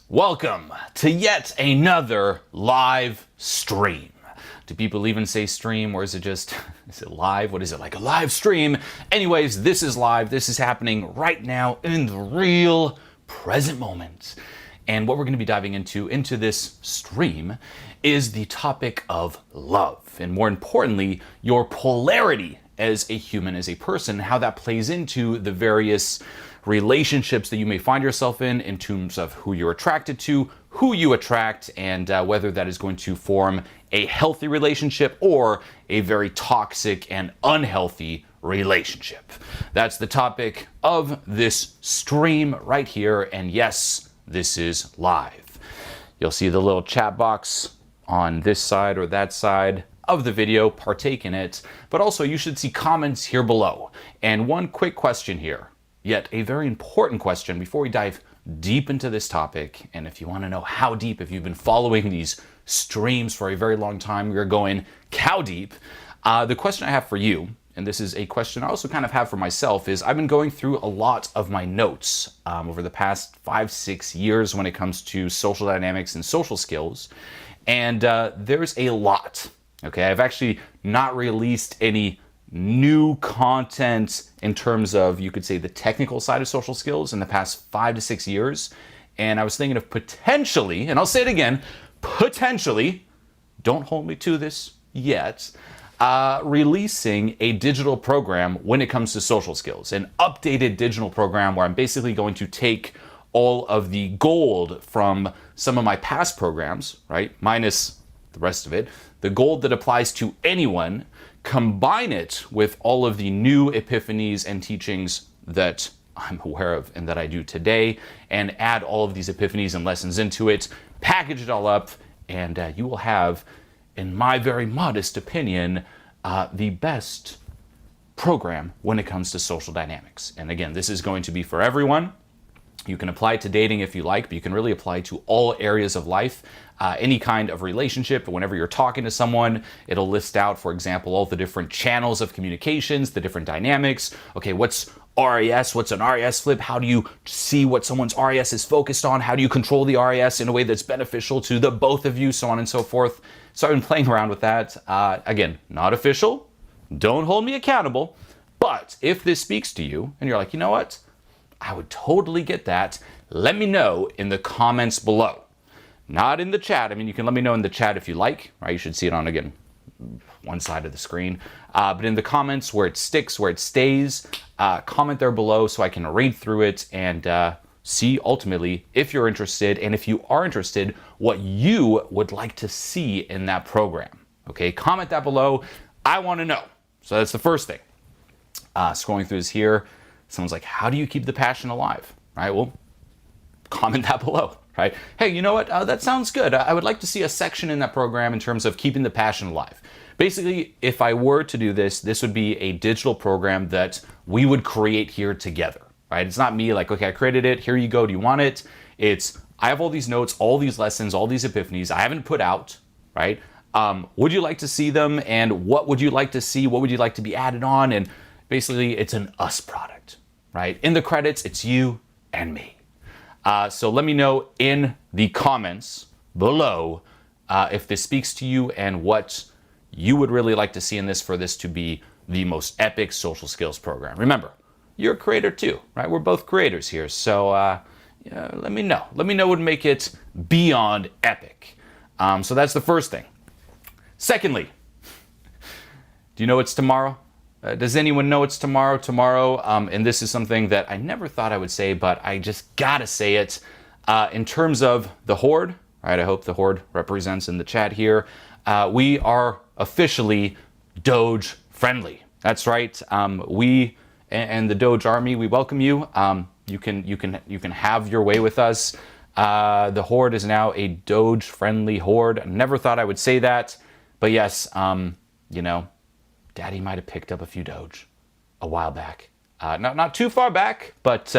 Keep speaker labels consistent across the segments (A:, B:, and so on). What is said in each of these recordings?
A: Welcome to yet another live stream. Do people even say stream, or is it live? What is it, like a live stream? Anyways, this is live. This is happening right now in the real present moment. And what we're going to be diving into this stream is the topic of love, and more importantly, your polarity as a human, as a person, how that plays into the various relationships that you may find yourself in terms of who you're attracted to, who you attract, and whether that is going to form a healthy relationship or a very toxic and unhealthy relationship. That's the topic of this stream right here, and yes, this is live. You'll see the little chat box on this side or that side of the video, partake in it, but also you should see comments here below. And one quick question here, yet a very important question before we dive deep into this topic. And if you want to know how deep, if you've been following these streams for a very long time, we are going cow deep. The question I have for you, and this is a question I also kind of have for myself, is I've been going through a lot of my notes over the past 5-6 years when it comes to social dynamics and social skills. And there's a lot. Okay, I've actually not released any new content in terms of, you could say, the technical side of social skills in the past 5 to 6 years. And I was thinking of potentially, and I'll say it again, potentially, don't hold me to this yet, releasing a digital program when it comes to social skills, an updated digital program where I'm basically going to take all of the gold from some of my past programs, right, minus the rest of it, the gold that applies to anyone, combine it with all of the new epiphanies and teachings that I'm aware of and that I do today, and add all of these epiphanies and lessons into it, package it all up, and you will have, in my very modest opinion, the best program when it comes to social dynamics. And again, this is going to be for everyone. You can apply it to dating if you like, but you can really apply it to all areas of life, any kind of relationship. Whenever you're talking to someone, it'll list out, for example, all the different channels of communications, the different dynamics. Okay, what's RAS? What's an RAS flip? How do you see what someone's RAS is focused on? How do you control the RAS in a way that's beneficial to the both of you, so on and so forth. So I've been playing around with that. Again, not official. Don't hold me accountable. But if this speaks to you and you're like, you know what? I would totally get that. Let me know in the comments below. Not in the chat. I mean, you can let me know in the chat if you like, right? You should see it on, again, one side of the screen. But in the comments where it sticks, where it stays, comment there below so I can read through it and see ultimately if you're interested, and if you are interested, what you would like to see in that program. Okay, comment that below. I want to know. So that's the first thing. Scrolling through this here. Someone's like, how do you keep the passion alive? Right? Well, comment that below, right? Hey, you know what? That sounds good. I would like to see a section in that program in terms of keeping the passion alive. Basically, if I were to do this, this would be a digital program that we would create here together, right? It's not me like, okay, I created it. Here you go. Do you want it? It's, I have all these notes, all these lessons, all these epiphanies I haven't put out, right? Would you like to see them? And what would you like to see? What would you like to be added on? And basically, it's an us product, right? In the credits, it's you and me. So let me know in the comments below if this speaks to you and what you would really like to see in this for this to be the most epic social skills program. Remember, you're a creator too, right? We're both creators here. So yeah, let me know. Let me know what would make it beyond epic. So that's the first thing. Secondly, do you know it's tomorrow? Does anyone know it's tomorrow? Tomorrow, and this is something that I never thought I would say, but I just gotta say it. In terms of the Horde, right? I hope the Horde represents in the chat here. We are officially Doge friendly. That's right. We and the Doge Army, we welcome you. You can have your way with us. The Horde is now a Doge friendly Horde. I never thought I would say that, but yes, you know. Daddy might have picked up a few Doge a while back. Not too far back, but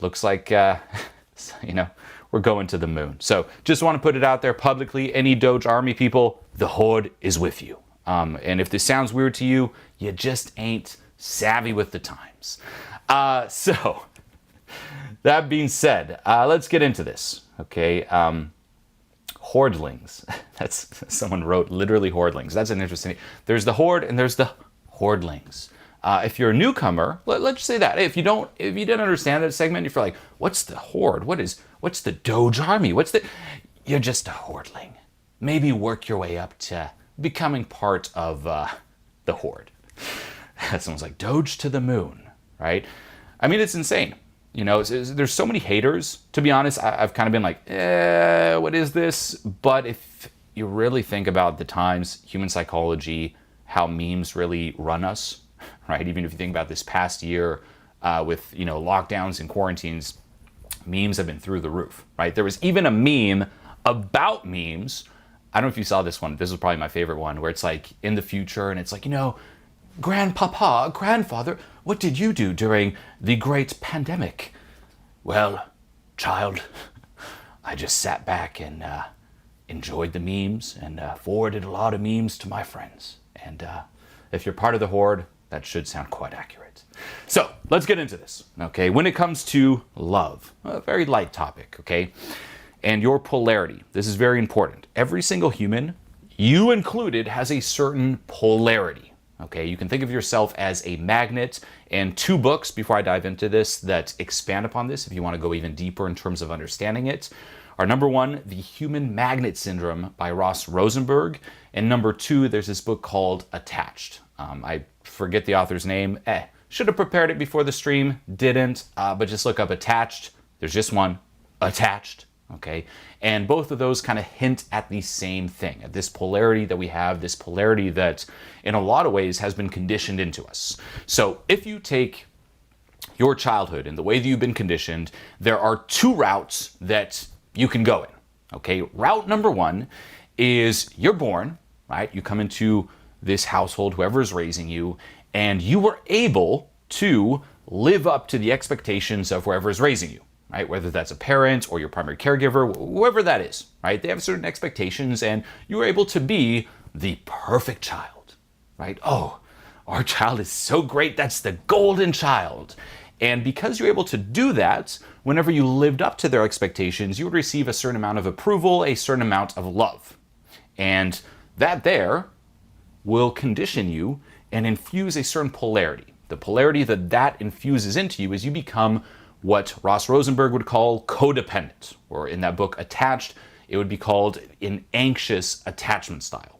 A: looks like, you know, we're going to the moon. So just want to put it out there publicly. Any Doge Army people, the Horde is with you. And if this sounds weird to you, you just ain't savvy with the times. So That being said, let's get into this, okay? Hoardlings. That's, someone wrote literally hoardlings. That's an interesting. There's the horde and there's the hoardlings. If you're a newcomer, let's say that. If you didn't understand that segment, if you're like, what's the horde? What's the Doge army? You're just a hoardling. Maybe work your way up to becoming part of the horde. Someone's like, Doge to the moon, right? I mean, it's insane. You know, there's so many haters. To be honest, I've kind of been like, what is this? But if you really think about the times, human psychology, how memes really run us, right? Even if you think about this past year with, lockdowns and quarantines, memes have been through the roof, right? There was even a meme about memes. I don't know if you saw this one. This was probably my favorite one, where it's like in the future and it's like, grandpapa, grandfather, what did you do during the great pandemic? Well, child, I just sat back and enjoyed the memes and forwarded a lot of memes to my friends. And if you're part of the horde, that should sound quite accurate. So let's get into this, okay? When it comes to love, a very light topic, okay? And your polarity, this is very important. Every single human, you included, has a certain polarity. Okay, you can think of yourself as a magnet, and 2 books before I dive into this that expand upon this, if you want to go even deeper in terms of understanding it, are number 1, The Human Magnet Syndrome by Ross Rosenberg, and number 2, there's this book called Attached. I forget the author's name. Should have prepared it before the stream, didn't, but just look up Attached. There's just one, Attached. Okay, and both of those kind of hint at the same thing, at this polarity that we have, this polarity that in a lot of ways has been conditioned into us. So if you take your childhood and the way that you've been conditioned, there are 2 routes that you can go in. Okay, route number 1 is you're born, right? You come into this household, whoever is raising you, and you were able to live up to the expectations of whoever is raising you. Right? Whether that's a parent or your primary caregiver, whoever that is, right? They have certain expectations and you are able to be the perfect child, right? Oh, our child is so great. That's the golden child. And because you're able to do that, whenever you lived up to their expectations, you would receive a certain amount of approval, a certain amount of love. And that there will condition you and infuse a certain polarity. The polarity that infuses into you is you become what Ross Rosenberg would call codependent, or in that book Attached, it would be called an anxious attachment style,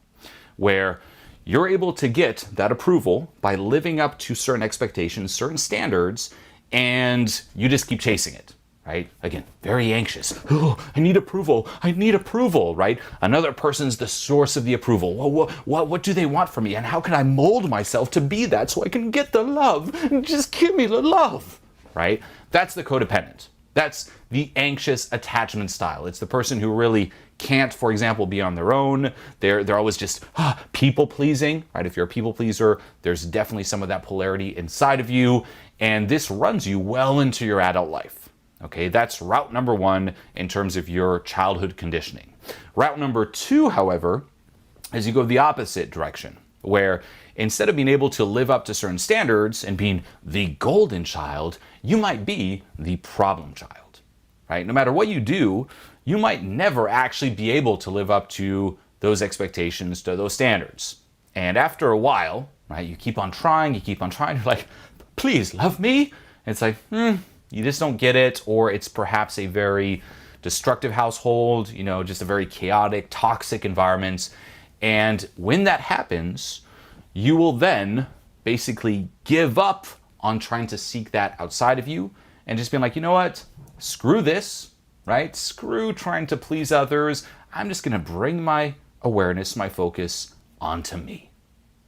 A: where you're able to get that approval by living up to certain expectations, certain standards, and you just keep chasing it, right? Again, very anxious. Oh, I need approval, right? Another person's the source of the approval. Well, what do they want from me? And how can I mold myself to be that so I can get the love? Just give me the love, right? That's the codependent. That's the anxious attachment style. It's the person who really can't, for example, be on their own. They're always just people pleasing, right? If you're a people pleaser, there's definitely some of that polarity inside of you, and this runs you well into your adult life. Okay, that's route number 1 in terms of your childhood conditioning. Route number 2, however, is you go the opposite direction, where instead of being able to live up to certain standards and being the golden child, you might be the problem child, right? No matter what you do, you might never actually be able to live up to those expectations, to those standards. And after a while, right, you keep on trying, you're like, please love me. And it's like, you just don't get it, or it's perhaps a very destructive household, just a very chaotic, toxic environment. And when that happens, you will then basically give up on trying to seek that outside of you and just being like, you know what? Screw this, right? Screw trying to please others. I'm just going to bring my awareness, my focus onto me.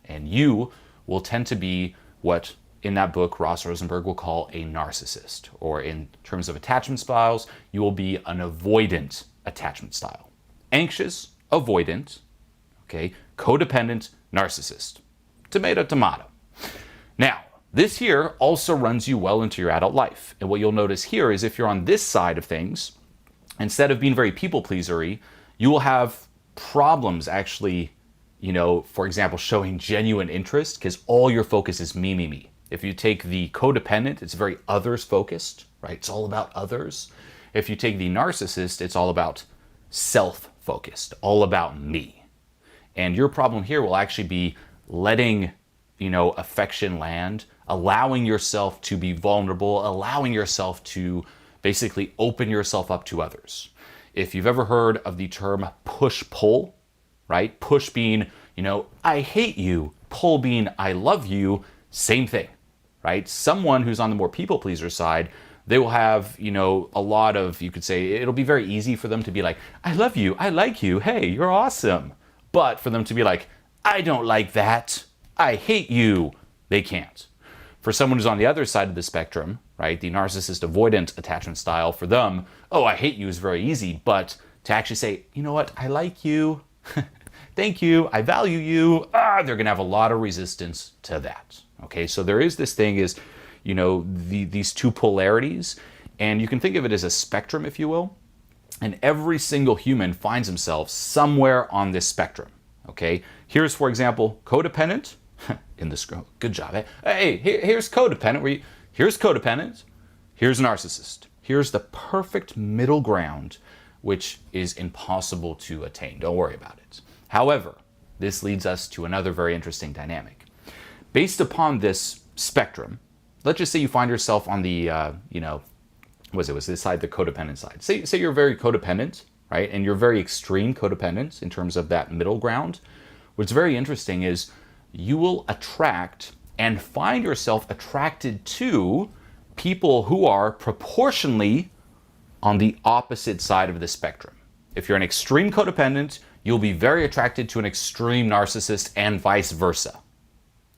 A: And you will tend to be what in that book Ross Rosenberg will call a narcissist, or in terms of attachment styles, you will be an avoidant attachment style. Anxious, avoidant, okay, codependent, narcissist. Tomato, tomato. Now, this here also runs you well into your adult life. And what you'll notice here is if you're on this side of things, instead of being very people-pleasery, you will have problems actually, for example, showing genuine interest because all your focus is me, me, me. If you take the codependent, it's very others focused, right? It's all about others. If you take the narcissist, it's all about self focused, all about me. And your problem here will actually be letting, affection land, allowing yourself to be vulnerable, allowing yourself to basically open yourself up to others. If you've ever heard of the term push-pull, right? Push being, I hate you. Pull being, I love you. Same thing, right? Someone who's on the more people-pleaser side, they will have, a lot of, you could say, it'll be very easy for them to be like, I love you, I like you, hey, you're awesome. But for them to be like, I don't like that, I hate you, they can't. For someone who's on the other side of the spectrum, right, the narcissist-avoidant attachment style, for them, oh, I hate you is very easy, but to actually say, you know what, I like you, thank you, I value you, they're gonna have a lot of resistance to that, okay? So there is this thing is, these two polarities, and you can think of it as a spectrum, if you will, and every single human finds himself somewhere on this spectrum, okay? Here's, for example, codependent, in the scroll, good job, eh? Hey, here's codependent, here's codependent, here's narcissist. Here's the perfect middle ground, which is impossible to attain. Don't worry about it. However, this leads us to another very interesting dynamic. Based upon this spectrum, let's just say you find yourself on the, was this side, the codependent side. Say you're very codependent, right? And you're very extreme codependent in terms of that middle ground. What's very interesting is you will attract and find yourself attracted to people who are proportionally on the opposite side of the spectrum. If you're an extreme codependent, you'll be very attracted to an extreme narcissist and vice versa.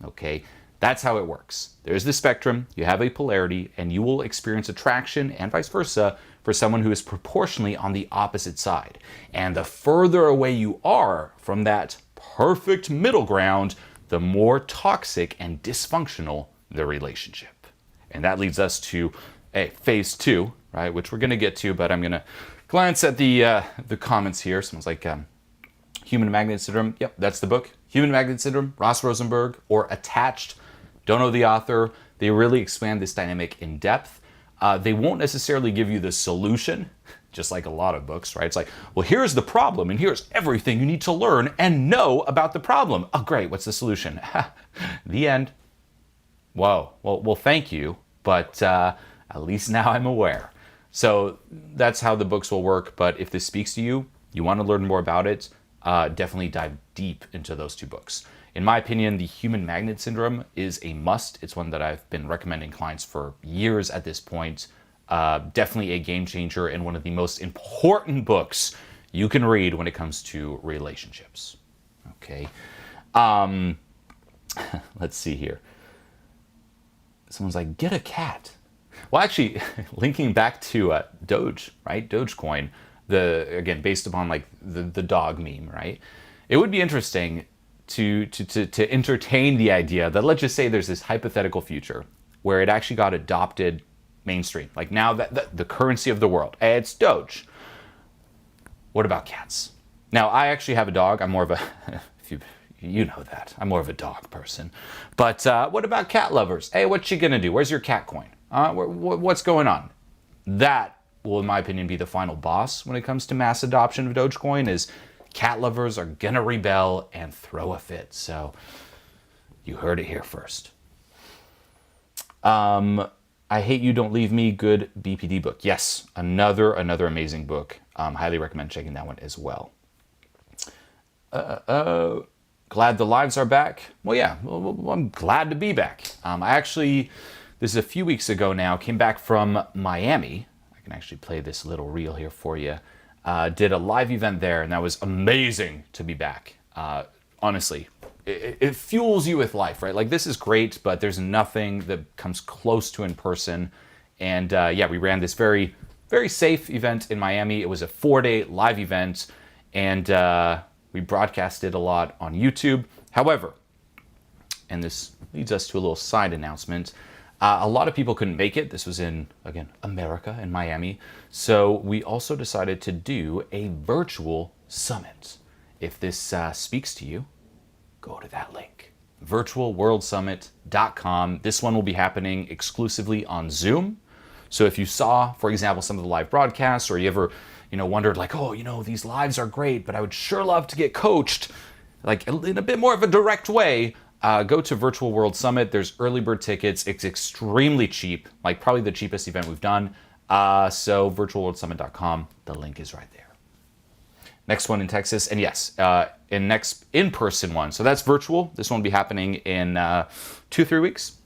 A: Okay, that's how it works. There's the spectrum, you have a polarity, and you will experience attraction and vice versa for someone who is proportionally on the opposite side. And the further away you are from that perfect middle ground, the more toxic and dysfunctional the relationship. And that leads us to phase 2, right, which we're going to get to, but I'm going to glance at the comments here. Someone's like, Human Magnet Syndrome. Yep, that's the book. Human Magnet Syndrome, Ross Rosenberg, or Attached. Don't know the author. They really expand this dynamic in depth. They won't necessarily give you the solution, just like a lot of books, right? It's like, well, here's the problem, and here's everything you need to learn and know about the problem. Oh, great, what's the solution? The end. Whoa, well, thank you, but at least now I'm aware. So that's how the books will work, but if this speaks to you, you want to learn more about it, definitely dive deep into those two books. In my opinion, the Human Magnet Syndrome is a must. It's one that I've been recommending clients for years at this point. Definitely a game changer and one of the most important books you can read when it comes to relationships. Okay. Let's see here. Someone's like, get a cat. Well, actually, linking back to Doge, right? Dogecoin, again, based upon like the dog meme, right? It would be interesting to entertain the idea that, let's just say there's this hypothetical future where it actually got adopted mainstream. Like now that the currency of the world, it's Doge. What about cats? Now, I actually have a dog. I'm more of a, you know that, I'm more of a dog person. But what about cat lovers? Hey, what's she gonna do? Where's your cat coin? What's going on? That will, in my opinion, be the final boss when it comes to mass adoption of Dogecoin, is cat lovers are gonna rebel and throw a fit. So you heard it here first. I Hate You, Don't Leave Me, good BPD book. Yes, another amazing book. Highly recommend checking that one as well. Glad the lives are back. Well, yeah, I'm glad to be back. This is a few weeks ago now, came back from Miami. I can actually play this little reel here for you. Did a live event there, and that was amazing to be back. Honestly, it fuels you with life, right? Like, this is great, but there's nothing that comes close to in person. And yeah, we ran this very, very safe event in Miami. It was a 4-day live event, and we broadcasted a lot on YouTube. However, and this leads us to a little side announcement, a lot of people couldn't make it. This was in, again, America, in Miami. So we also decided to do a virtual summit. If this speaks to you, go to that link. virtualworldsummit.com. This one will be happening exclusively on Zoom. So if you saw, for example, some of the live broadcasts, or you ever, wondered like, oh, these lives are great, but I would sure love to get coached, like in a bit more of a direct way, go to Virtual World Summit. There's early bird tickets. It's extremely cheap, like probably the cheapest event we've done. So virtualworldsummit.com, the link is right there. Next one in Texas, and yes, next in-person one. So that's virtual. This one will be happening in 2-3 weeks,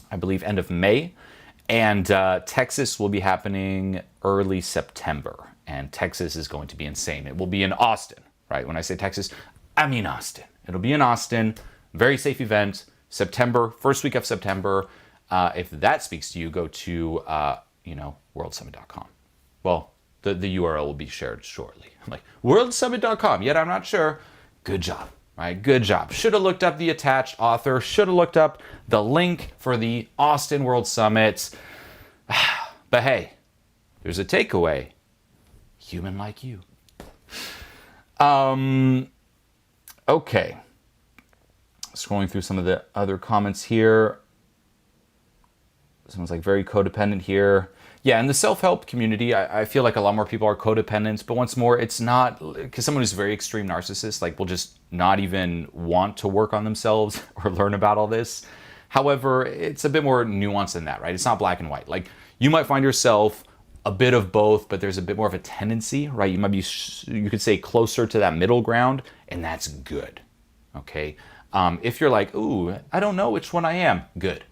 A: I believe end of May. And Texas will be happening early September. And Texas is going to be insane. It will be in Austin, right? When I say Texas, I mean Austin. It'll be in Austin. Very safe event. September, first week of September. If that speaks to you, go to, worldsummit.com. Well, the URL will be shared shortly. I'm like, worldsummit.com, yet I'm not sure. Good job, right? Good job. Should have looked up the attached author. Should have looked up the link for the Austin World Summit. But hey, there's a takeaway. Human like you. Okay. Scrolling through some of the other comments here. Someone's like very codependent here. Yeah, in the self-help community, I feel like a lot more people are codependent, but once more, it's not, because someone who's very extreme narcissist, like will just not even want to work on themselves or learn about all this. However, it's a bit more nuanced than that, right? It's not black and white. Like you might find yourself a bit of both, but there's a bit more of a tendency, right? You might be, you could say closer to that middle ground, and that's good, okay? If you're like, ooh, I don't know which one I am, good,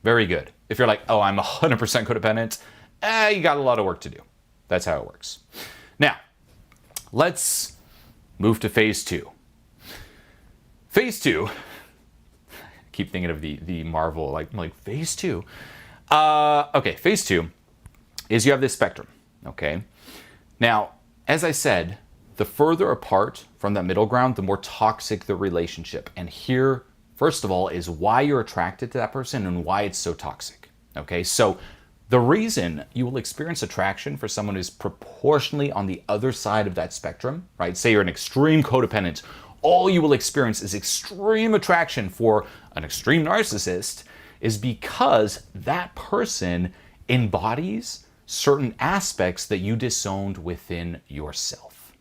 A: very good. If you're like, oh, I'm 100% codependent, you got a lot of work to do. That's how it works. Now, let's move to phase 2. Phase 2, I keep thinking of the Marvel, like phase 2. Okay, phase 2 is you have this spectrum, okay? Now, as I said, the further apart from that middle ground, the more toxic the relationship. And here, first of all, is why you're attracted to that person and why it's so toxic, okay? So the reason you will experience attraction for someone who's proportionally on the other side of that spectrum, right? Say you're an extreme codependent, all you will experience is extreme attraction for an extreme narcissist is because that person embodies certain aspects that you disowned within yourself.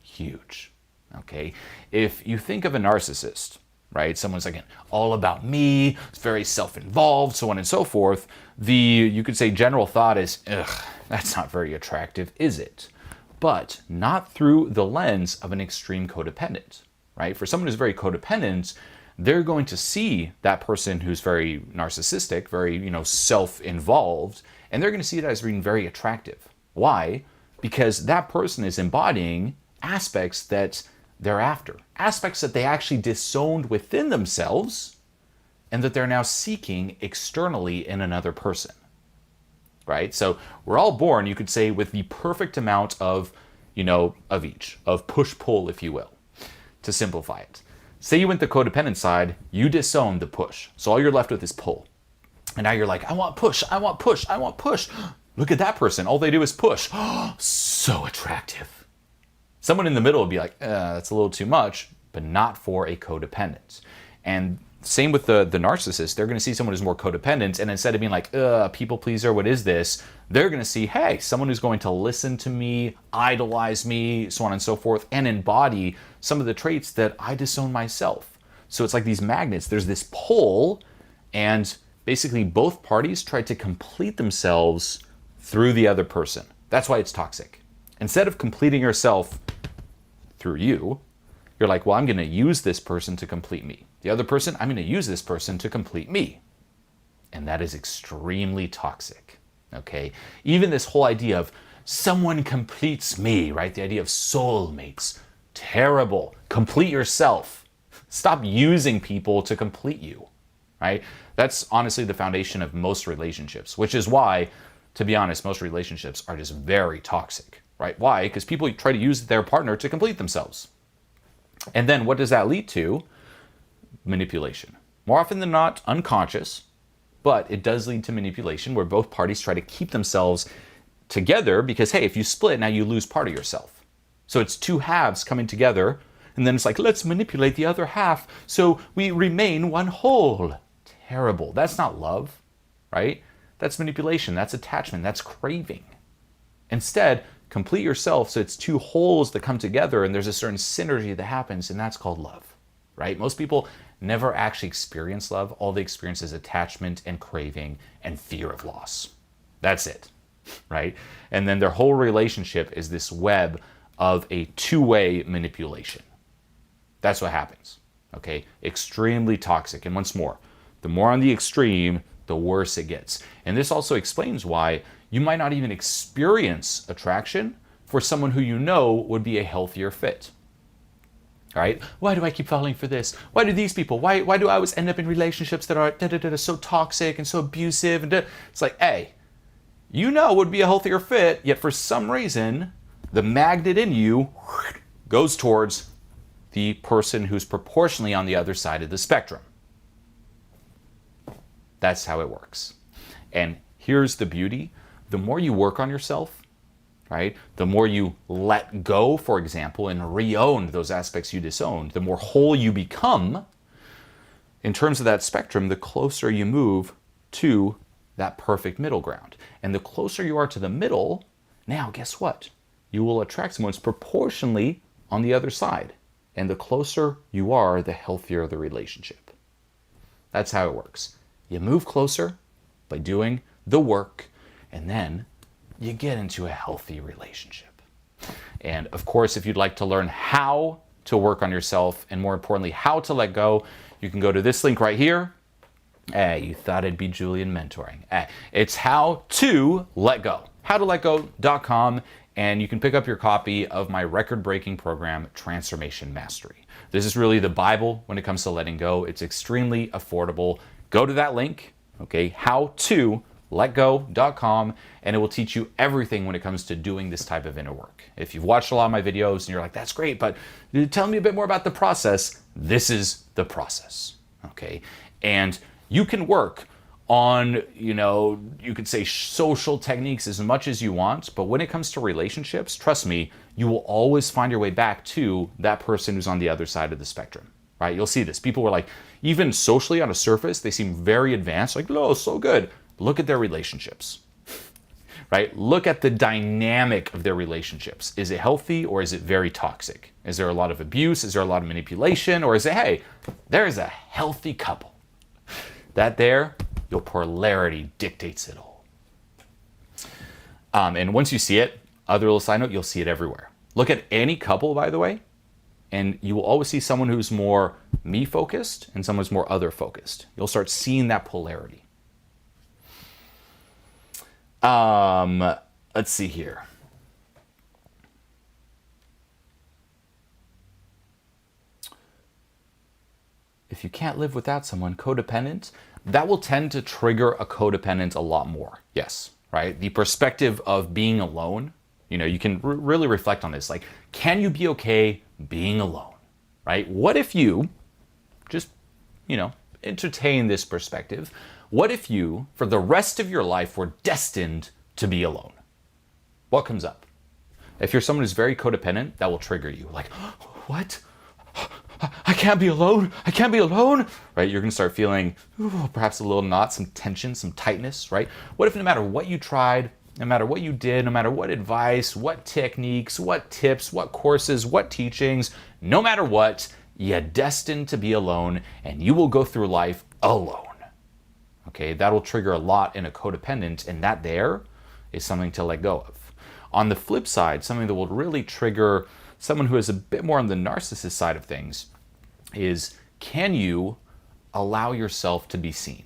A: Huge, okay? If you think of a narcissist, right? Someone's like all about me, it's very self-involved, so on and so forth. You could say general thought is, ugh, that's not very attractive, is it? But not through the lens of an extreme codependent, right? For someone who's very codependent, they're going to see that person who's very narcissistic, very, self-involved, and they're going to see that as being very attractive. Why? Because that person is embodying aspects that they're after, aspects that they actually disowned within themselves and that they're now seeking externally in another person, right? So we're all born, you could say, with the perfect amount of, of each, of push-pull, if you will, to simplify it. Say you went the codependent side, you disowned the push. So all you're left with is pull. And now you're like, I want push, I want push, I want push. Look at that person, all they do is push. So attractive. Someone in the middle would be like, that's a little too much, but not for a codependent. And same with the narcissist. They're going to see someone who's more codependent, and instead of being like, people pleaser, what is this? They're going to see, hey, someone who's going to listen to me, idolize me, so on and so forth, and embody some of the traits that I disown myself. So it's like these magnets. There's this pull, and basically both parties try to complete themselves through the other person. That's why it's toxic. Instead of completing yourself through you, you're like, well, I'm going to use this person to complete me. The other person, I'm going to use this person to complete me. And that is extremely toxic, okay? Even this whole idea of someone completes me, right? The idea of soulmates, terrible. Complete yourself. Stop using people to complete you, right? That's honestly the foundation of most relationships, which is why, to be honest, most relationships are just very toxic. Right? Why? Because people try to use their partner to complete themselves. And then what does that lead to? Manipulation. More often than not, unconscious, but it does lead to manipulation where both parties try to keep themselves together because, hey, if you split, now you lose part of yourself. So it's two halves coming together, and And then it's like, let's manipulate the other half so we remain one whole. Terrible. That's not love, right? That's manipulation. That's attachment. That's craving. Instead, complete yourself so it's two wholes that come together and there's a certain synergy that happens, and that's called love, right? Most people never actually experience love. All they experience is attachment and craving and fear of loss. That's it, right? And then their whole relationship is this web of a two-way manipulation. That's what happens, okay? Extremely toxic. And once more, the more on the extreme, the worse it gets. And this also explains why you might not even experience attraction for someone who you know would be a healthier fit. All right? Why do I keep falling for this? Why do these people? Why do I always end up in relationships that are so toxic and so abusive? And it's like, hey, you know would be a healthier fit, yet for some reason, the magnet in you goes towards the person who's proportionally on the other side of the spectrum. That's how it works. And here's the beauty. The more you work on yourself, right? The more you let go, for example, and re-own those aspects you disowned, the more whole you become. In terms of that spectrum, the closer you move to that perfect middle ground. And the closer you are to the middle, now guess what? You will attract someone who's proportionally on the other side. And the closer you are, the healthier the relationship. That's how it works. You move closer by doing the work, and then you get into a healthy relationship. And of course, if you'd like to learn how to work on yourself, and more importantly, how to let go, you can go to this link right here. Hey, you thought it'd be Julien mentoring. Hey, it's how to let go. howtoletgo.com, and you can pick up your copy of my record-breaking program, Transformation Mastery. This is really the Bible when it comes to letting go. It's extremely affordable. Go to that link, okay, howtoletgo.com, and it will teach you everything when it comes to doing this type of inner work. If you've watched a lot of my videos and you're like, that's great, but tell me a bit more about the process, this is the process, okay? And you can work on, you could say social techniques as much as you want, but when it comes to relationships, trust me, you will always find your way back to that person who's on the other side of the spectrum. Right? You'll see this. People were like, even socially on a surface, they seem very advanced. Like, oh, so good. Look at their relationships. Right? Look at the dynamic of their relationships. Is it healthy or is it very toxic? Is there a lot of abuse? Is there a lot of manipulation? Or is it, hey, there's a healthy couple? That there, your polarity dictates it all. And once you see it, other little side note, you'll see it everywhere. Look at any couple, by the way, and you will always see someone who's more me-focused and someone who's more other-focused. You'll start seeing that polarity. Let's see here. If you can't live without someone, codependent, that will tend to trigger a codependent a lot more. Yes, right? The perspective of being alone, you can really reflect on this. Like, can you be okay being alone, right? What if you just, entertain this perspective? What if you, for the rest of your life, were destined to be alone? What comes up? If you're someone who's very codependent, that will trigger you. Like, what? I can't be alone. I can't be alone, right? You're going to start feeling perhaps a little knot, some tension, some tightness, right? What if no matter what you tried, no matter what you did, no matter what advice, what techniques, what tips, what courses, what teachings, no matter what, you're destined to be alone and you will go through life alone. Okay, that'll trigger a lot in a codependent, and that there is something to let go of. On the flip side, something that will really trigger someone who is a bit more on the narcissist side of things is, can you allow yourself to be seen?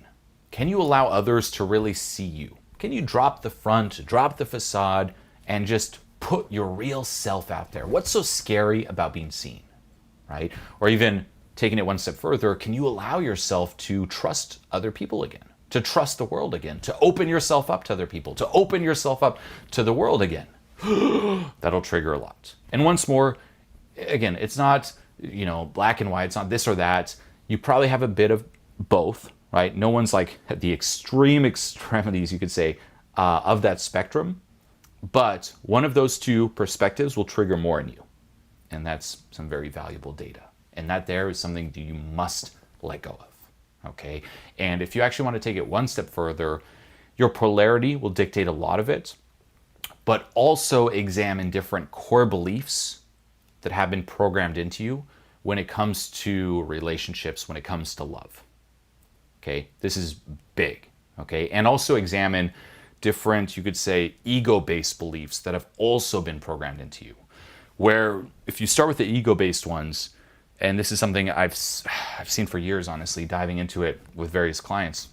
A: Can you allow others to really see you? Can you drop the front, drop the facade, and just put your real self out there? What's so scary about being seen, right? Or even taking it one step further, can you allow yourself to trust other people again? To trust the world again? To open yourself up to other people? To open yourself up to the world again? That'll trigger a lot. And once more, again, it's not, black and white. It's not this or that. You probably have a bit of both, right? No one's like at the extreme extremities, you could say, of that spectrum. But one of those two perspectives will trigger more in you. And that's some very valuable data. And that there is something that you must let go of, okay? And if you actually want to take it one step further, your polarity will dictate a lot of it, but also examine different core beliefs that have been programmed into you when it comes to relationships, when it comes to love, okay? This is big, okay? And also examine different, you could say, ego-based beliefs that have also been programmed into you. Where if you start with the ego-based ones, and this is something I've seen for years, honestly, diving into it with various clients.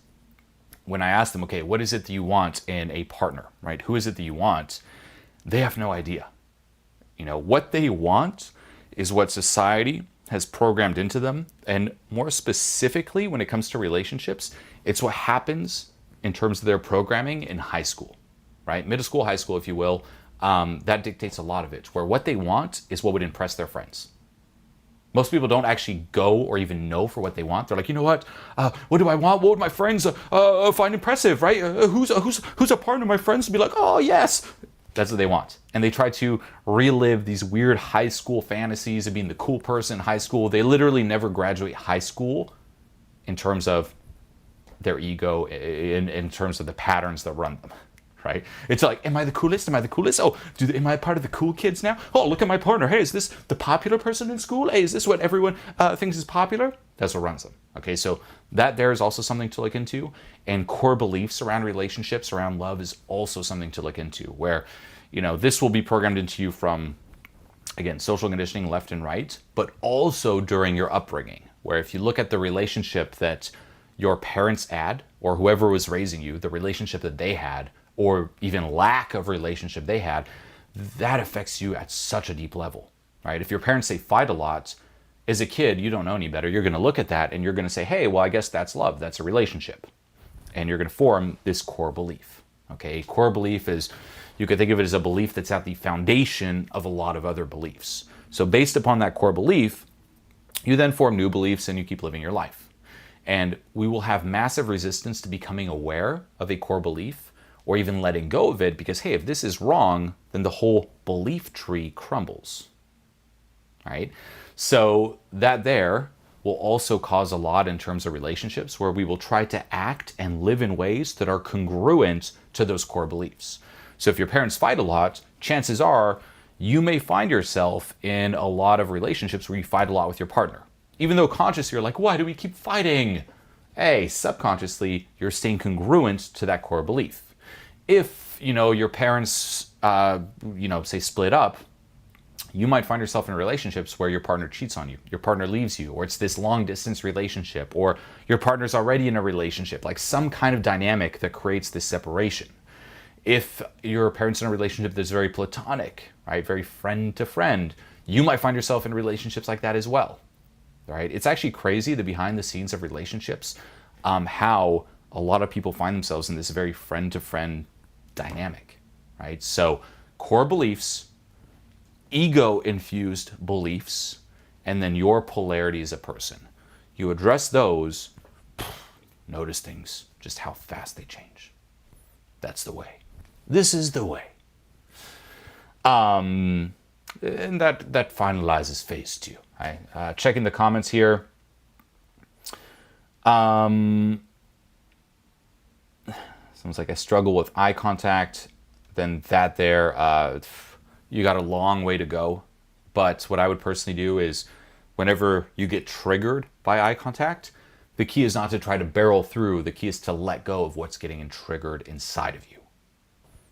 A: When I ask them, okay, what is it that you want in a partner, right? Who is it that you want? They have no idea. You know, what they want is what society has programmed into them. And more specifically, when it comes to relationships, it's what happens in terms of their programming in high school, right? Middle school, high school, if you will. That dictates a lot of it, where what they want is what would impress their friends. Most people don't actually go or even know for what they want. They're like, you know what do I want? What would my friends find impressive, right? Who's a partner of my friends to be like, oh, yes. That's what they want. And they try to relive these weird high school fantasies of being the cool person in high school. They literally never graduate high school in terms of their ego, in terms of the patterns that run them. Right? It's like, am I the coolest? Am I the coolest? Oh, am I part of the cool kids now? Oh, look at my partner. Hey, is this the popular person in school? Hey, is this what everyone thinks is popular? That's what runs them. Okay, so that there is also something to look into. And core beliefs around relationships, around love is also something to look into, where, you know, this will be programmed into you from, again, social conditioning left and right, but also during your upbringing, where if you look at the relationship that your parents had, or whoever was raising you, the relationship that they had, or even lack of relationship they had, that affects you at such a deep level, right? If your parents say fight a lot, as a kid, you don't know any better. You're going to look at that and you're going to say, hey, well, I guess that's love. That's a relationship. And you're going to form this core belief, okay? Core belief is, you could think of it as a belief that's at the foundation of a lot of other beliefs. So based upon that core belief, you then form new beliefs and you keep living your life. And we will have massive resistance to becoming aware of a core belief, or even letting go of it, because, hey, if this is wrong, then the whole belief tree crumbles, right? So that there will also cause a lot in terms of relationships, where we will try to act and live in ways that are congruent to those core beliefs. So if your parents fight a lot, chances are you may find yourself in a lot of relationships where you fight a lot with your partner. Even though consciously you're like, why do we keep fighting? Hey, subconsciously, you're staying congruent to that core belief. If, you know, your parents, say split up, you might find yourself in relationships where your partner cheats on you, your partner leaves you, or it's this long distance relationship, or your partner's already in a relationship, like some kind of dynamic that creates this separation. If your parents in a relationship that's very platonic, right, very friend to friend, you might find yourself in relationships like that as well, right? It's actually crazy, the behind the scenes of relationships, how a lot of people find themselves in this very friend to friend dynamic, right? So core beliefs, ego-infused beliefs, and then your polarity as a person. You address those, notice things, just how fast they change. That's the way. This is the way. And that finalizes phase 2. Right? Checking the comments here. Sounds like I struggle with eye contact. Then that there, you got a long way to go. But what I would personally do is, whenever you get triggered by eye contact, the key is not to try to barrel through. The key is to let go of what's getting triggered inside of you.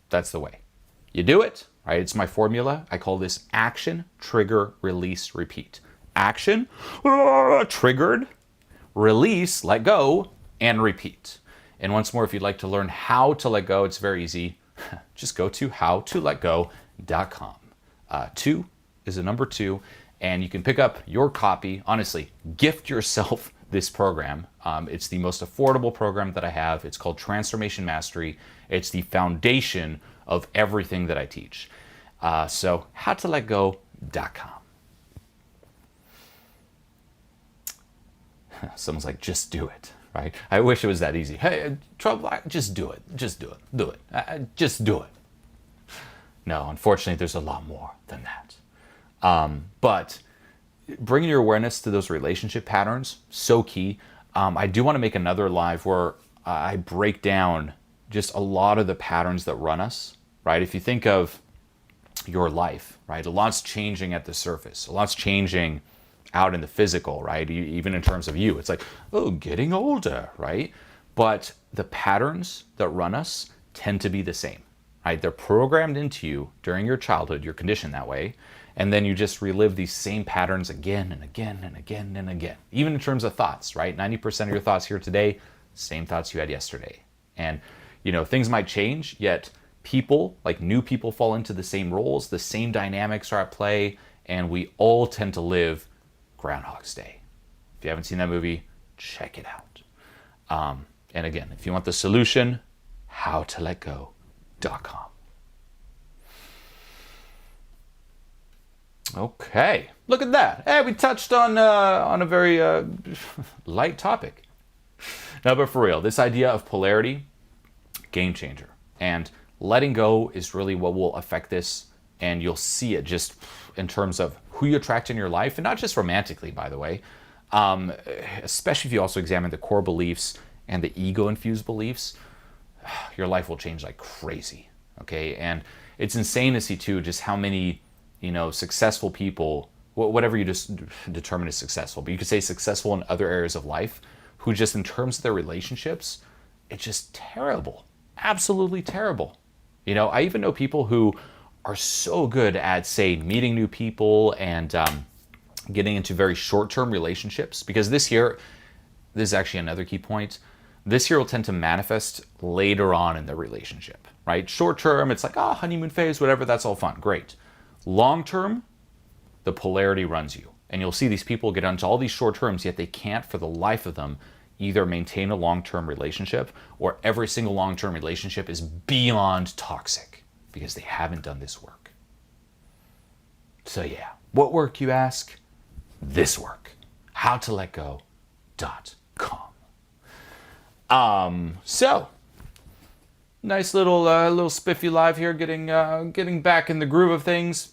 A: That's the way. You do it, right? It's my formula. I call this action, trigger, release, repeat. Action, triggered, release, let go, and repeat. And once more, if you'd like to learn how to let go, it's very easy. Just go to howtoletgo.com. 2 is a number 2, and you can pick up your copy. Honestly, gift yourself this program. It's the most affordable program that I have. It's called Transformation Mastery. It's the foundation of everything that I teach. So howtoletgo.com. Someone's like, just do it, right? I wish it was that easy. Hey, trouble, just do it. Just do it. Do it. Just do it. No, unfortunately, there's a lot more than that. But bringing your awareness to those relationship patterns, so key. I do want to make another live where I break down just a lot of the patterns that run us, right? If you think of your life, right? A lot's changing at the surface. A lot's changing out in the physical, right? Even in terms of you. It's like, oh, getting older, right? But the patterns that run us tend to be the same, right? They're programmed into you during your childhood. You're conditioned that way. And then you just relive these same patterns again and again and again and again. Even in terms of thoughts, right? 90% of your thoughts here today, same thoughts you had yesterday. And, things might change, yet people, like new people, fall into the same roles, the same dynamics are at play, and we all tend to live Groundhog's Day. If you haven't seen that movie, check it out. And again, if you want the solution, howtoletgo.com. Okay, look at that. Hey, we touched on a very light topic. No, but for real, this idea of polarity, game changer. And letting go is really what will affect this, and you'll see it just in terms of who you attract in your life, and not just romantically, by the way, especially if you also examine the core beliefs and the ego-infused beliefs, your life will change like crazy, okay? And it's insane to see, too, just how many, successful people, whatever you just determine as successful, but you could say successful in other areas of life, who just in terms of their relationships, it's just terrible, absolutely terrible. I even know people who are so good at, say, meeting new people and getting into very short-term relationships, because this is actually another key point. This year will tend to manifest later on in the relationship, right? Short-term, it's like, honeymoon phase, whatever, that's all fun, great. Long-term, the polarity runs you. And you'll see these people get onto all these short terms, yet they can't, for the life of them, either maintain a long-term relationship, or every single long-term relationship is beyond toxic because they haven't done this work. So yeah, what work, you ask? This work. howtoletgo.com. So nice little spiffy live here, getting back in the groove of things.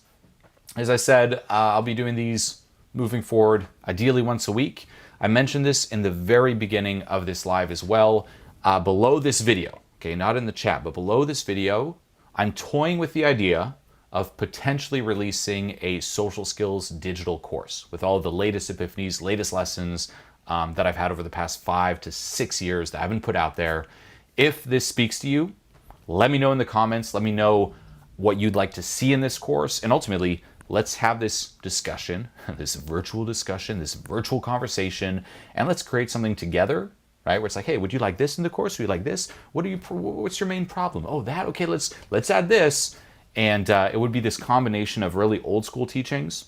A: As I said, I'll be doing these moving forward, ideally once a week. I mentioned this in the very beginning of this live as well. Below this video, okay, not in the chat, but below this video, I'm toying with the idea of potentially releasing a social skills digital course with all of the latest epiphanies, latest lessons that I've had over the past 5 to 6 years that I haven't put out there. If this speaks to you, let me know in the comments. Let me know what you'd like to see in this course. And ultimately, let's have this discussion, this virtual conversation, and let's create something together, right? Where it's like, hey, would you like this in the course? Would you like this? What's your main problem? Oh, that, okay, let's add this. And it would be this combination of really old school teachings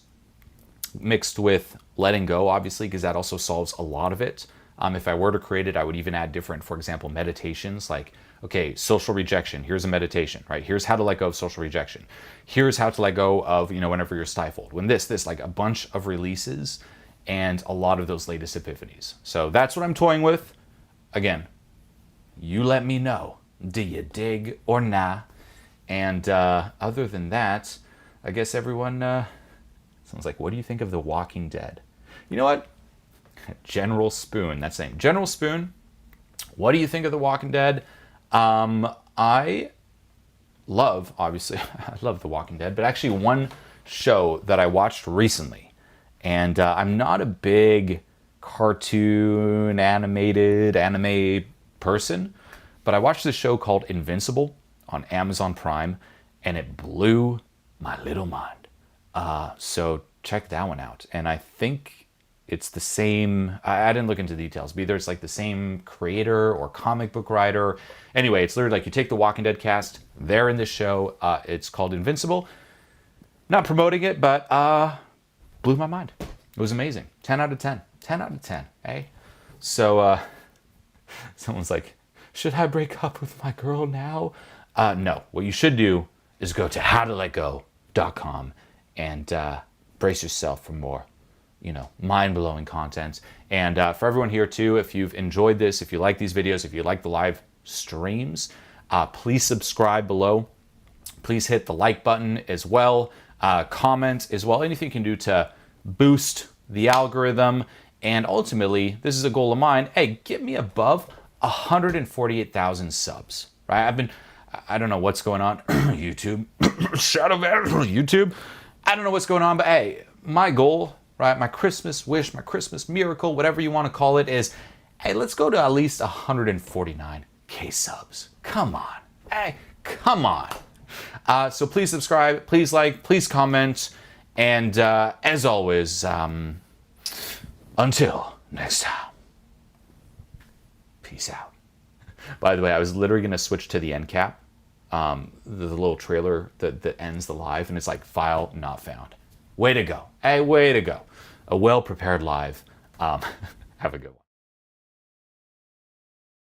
A: mixed with letting go, obviously, because that also solves a lot of it. If I were to create it, I would even add different, for example, meditations like, okay, social rejection, here's a meditation, right? Here's how to let go of social rejection. Here's how to let go of, whenever you're stifled. When this, like a bunch of releases and a lot of those latest epiphanies. So that's what I'm toying with. Again, you let me know. Do you dig or nah? And other than that, I guess everyone, sounds like, what do you think of The Walking Dead? You know what? General Spoon, that's the name. General Spoon, what do you think of The Walking Dead? I love The Walking Dead, but actually one show that I watched recently, and I'm not a big cartoon anime person, but I watched this show called Invincible on Amazon Prime, and it blew my little mind. So check that one out. And I think it's the same, I didn't look into details, but either it's like the same creator or comic book writer. Anyway, it's literally like you take the Walking Dead cast, they're in this show, it's called Invincible. Not promoting it, but blew my mind. It was amazing. 10 out of 10. 10 out of 10, eh? So someone's like, should I break up with my girl now? No, what you should do is go to howtoletgo.com and brace yourself for more mind-blowing content. And for everyone here too, if you've enjoyed this, if you like these videos, if you like the live streams, please subscribe below. Please hit the like button as well. comment as well. Anything you can do to boost the algorithm. And ultimately, this is a goal of mine. Hey, get me above 148,000 subs, right? I don't know what's going on. YouTube, shadow YouTube. I don't know what's going on, but hey, my goal, right? My Christmas wish, my Christmas miracle, whatever you want to call it is, hey, let's go to at least 149K subs. Come on. Hey, come on. So please subscribe, please like, please comment. And as always, until next time, peace out. By the way, I was literally going to switch to the end cap, the little trailer that ends the live, and it's like file not found. Way to go. Hey, way to go. A well-prepared live. Have a good one.